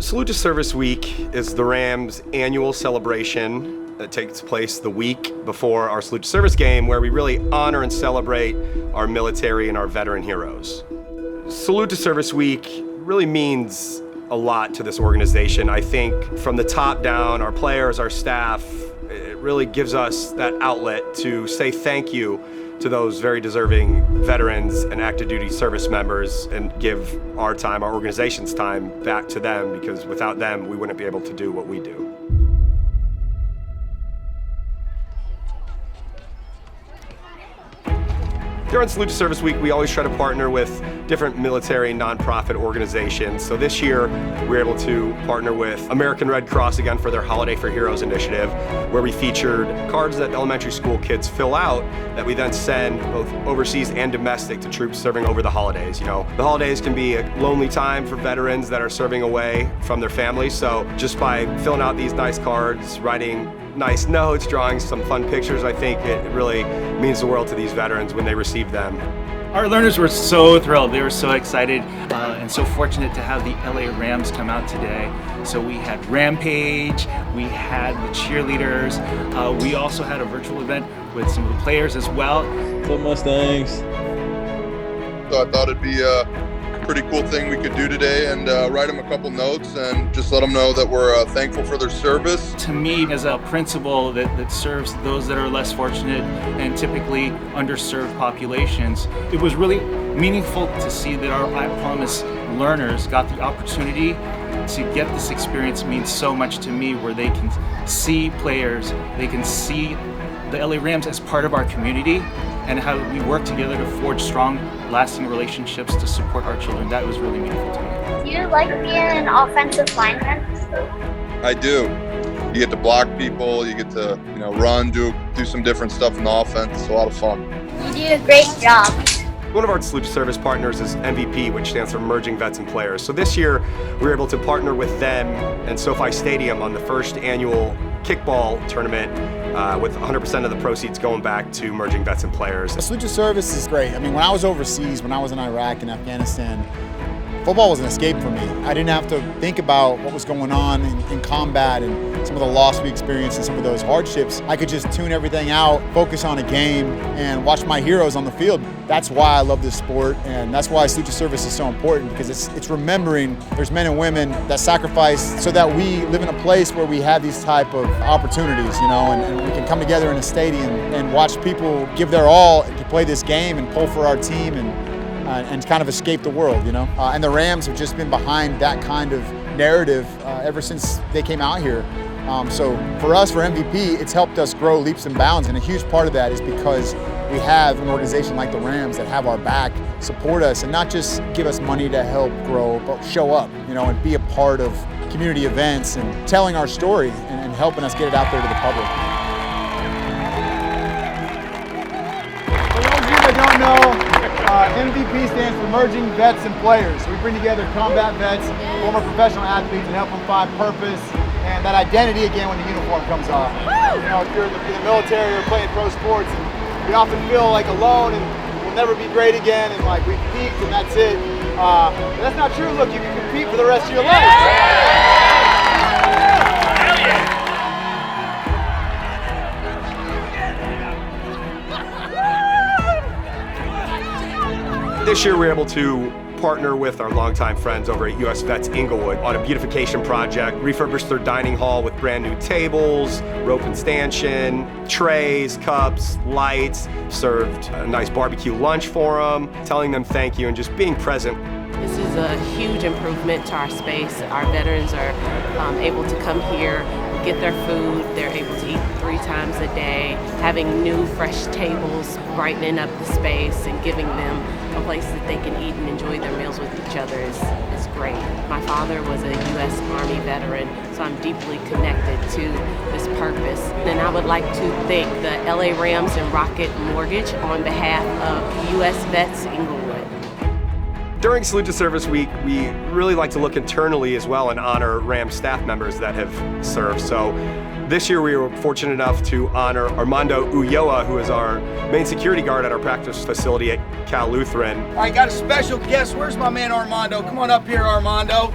Salute to Service Week is the Rams' annual celebration that takes place the week before our Salute to Service game, where we really honor and celebrate our military and our veteran heroes. Salute to Service Week really means a lot to this organization. I think from the top down, our players, our staff, it really gives us that outlet to say thank you to those very deserving veterans and active duty service members and give our time, our organization's time, back to them, because without them, we wouldn't be able to do what we do. During Salute to Service Week, we always try to partner with different military nonprofit organizations. So this year, we were able to partner with American Red Cross again for their Holiday for Heroes initiative, where we featured cards that elementary school kids fill out that we then send both overseas and domestic to troops serving over the holidays. You know, the holidays can be a lonely time for veterans that are serving away from their families. So just by filling out these nice cards, writing nice notes, drawing some fun pictures, I think it really means the world to these veterans when they receive them. Our learners were so thrilled. They were so excited and so fortunate to have the LA Rams come out today. So we had Rampage, we had the cheerleaders, we also had a virtual event with some of the players as well. So Mustangs. So I thought it'd be a pretty cool thing we could do today and write them a couple notes and just let them know that we're thankful for their service. To me, as a principal that serves those that are less fortunate and typically underserved populations, it was really meaningful to see that our I Promise learners got the opportunity to get this experience. Means so much to me, where they can see players, they can see the LA Rams as part of our community and how we work together to forge strong, lasting relationships to support our children. That was really meaningful to me. Do you like being an offensive lineman? I do. You get to block people, you get to run, do some different stuff in the offense. It's a lot of fun. You do a great job. One of our Salute to Service partners is MVP, which stands for Emerging Vets and Players. So this year, we were able to partner with them and SoFi Stadium on the first annual kickball tournament, with 100% of the proceeds going back to Emerging Vets and Players. Salute to Service is great. I mean, when I was overseas, when I was in Iraq and Afghanistan, football was an escape for me. I didn't have to think about what was going on in combat and some of the loss we experienced and some of those hardships. I could just tune everything out, focus on a game, and watch my heroes on the field. That's why I love this sport, and that's why Salute to Service is so important, because it's remembering there's men and women that sacrifice so that we live in a place where we have these type of opportunities, and we can come together in a stadium and watch people give their all to play this game and pull for our team and kind of escape the world, And the Rams have just been behind that kind of narrative ever since they came out here. So for us, for MVP, it's helped us grow leaps and bounds, and a huge part of that is because we have an organization like the Rams that have our back, support us, and not just give us money to help grow, but show up, and be a part of community events and telling our story and helping us get it out there to the public. For those of you that don't know, MVP stands for Emerging Vets and Players. We bring together combat vets, former professional athletes, and help them find purpose and that identity again when the uniform comes off. If you're in the military or playing pro sports, and we often feel like alone and we'll never be great again, and like we've peaked and that's it. But that's not true. Look, you can compete for the rest of your life. This year, we were able to partner with our longtime friends over at US Vets Inglewood on a beautification project, refurbish their dining hall with brand new tables, rope and stanchion, trays, cups, lights, served a nice barbecue lunch for them, telling them thank you and just being present. This is a huge improvement to our space. Our veterans are able to come here, get their food, they're able to eat 3 times a day, having new fresh tables, brightening up the space and giving them a place that they can eat and enjoy their meals with each other is great. My father was a U.S. Army veteran, so I'm deeply connected to this purpose. And I would like to thank the LA Rams and Rocket Mortgage on behalf of U.S. Vets Inglewood. During Salute to Service Week, we really like to look internally as well and honor Rams staff members that have served. So this year we were fortunate enough to honor Armando Ulloa, who is our main security guard at our practice facility at Cal Lutheran. All right, got a special guest. Where's my man Armando? Come on up here, Armando.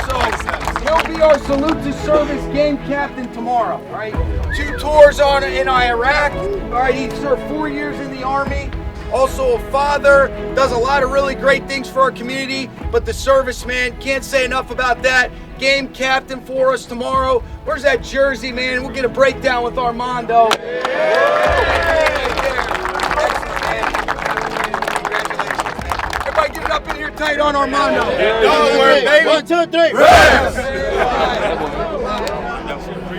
So he'll be our salute to service game captain tomorrow. All right, 2 tours in Iraq. All right, he served 4 years in the Army. Also a father, does a lot of really great things for our community. But the serviceman, can't say enough about that. Game captain for us tomorrow. Where's that jersey, man? We'll get a breakdown with Armando. Everybody get it up in here tight on Armando. Don't worry, baby. 1, 2, 3.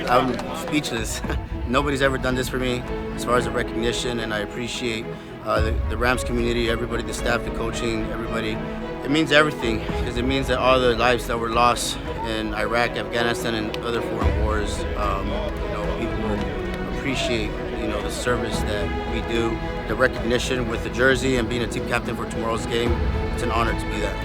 I'm speechless. Nobody's ever done this for me as far as the recognition, and I appreciate the Rams community, everybody, the staff, the coaching, everybody. It means everything, because it means that all the lives that were lost in Iraq, Afghanistan, and other foreign wars, people appreciate, the service that we do, the recognition with the jersey and being a team captain for tomorrow's game. It's an honor to be that.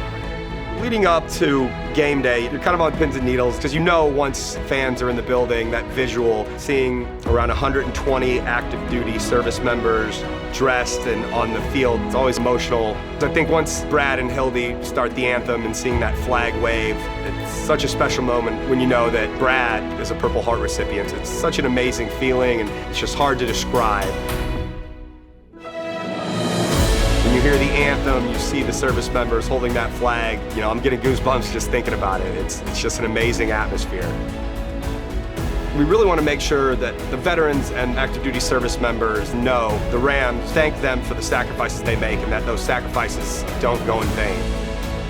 Leading up to game day, you're kind of on pins and needles because once fans are in the building, that visual, seeing around 120 active duty service members dressed and on the field, it's always emotional. So I think once Brad and Hildy start the anthem and seeing that flag wave, it's such a special moment when you know that Brad is a Purple Heart recipient. It's such an amazing feeling, and it's just hard to describe. When you hear the anthem, you see the service members holding that flag, I'm getting goosebumps just thinking about it. It's just an amazing atmosphere. We really want to make sure that the veterans and active duty service members know the Rams thank them for the sacrifices they make and that those sacrifices don't go in vain.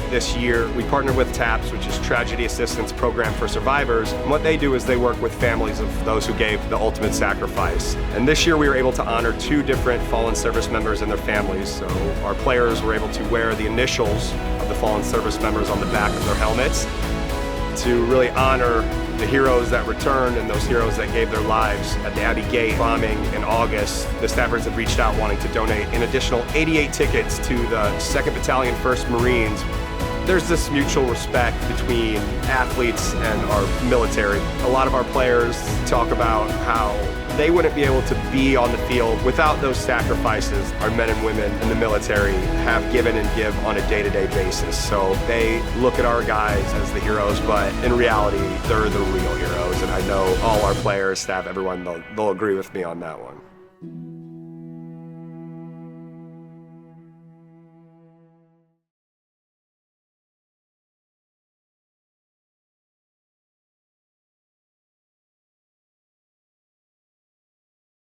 This year, we partnered with TAPS, which is Tragedy Assistance Program for Survivors, and what they do is they work with families of those who gave the ultimate sacrifice. And this year we were able to honor 2 different fallen service members and their families. So our players were able to wear the initials of the fallen service members on the back of their helmets to really honor the heroes that returned and those heroes that gave their lives at the Abbey Gate bombing in August. The staffers have reached out wanting to donate an additional 88 tickets to the 2nd Battalion 1st Marines. There's this mutual respect between athletes and our military. A lot of our players talk about how they wouldn't be able to be on the field without those sacrifices our men and women in the military have given and give on a day-to-day basis. So they look at our guys as the heroes, but in reality, they're the real heroes. And I know all our players, staff, everyone, they'll agree with me on that one.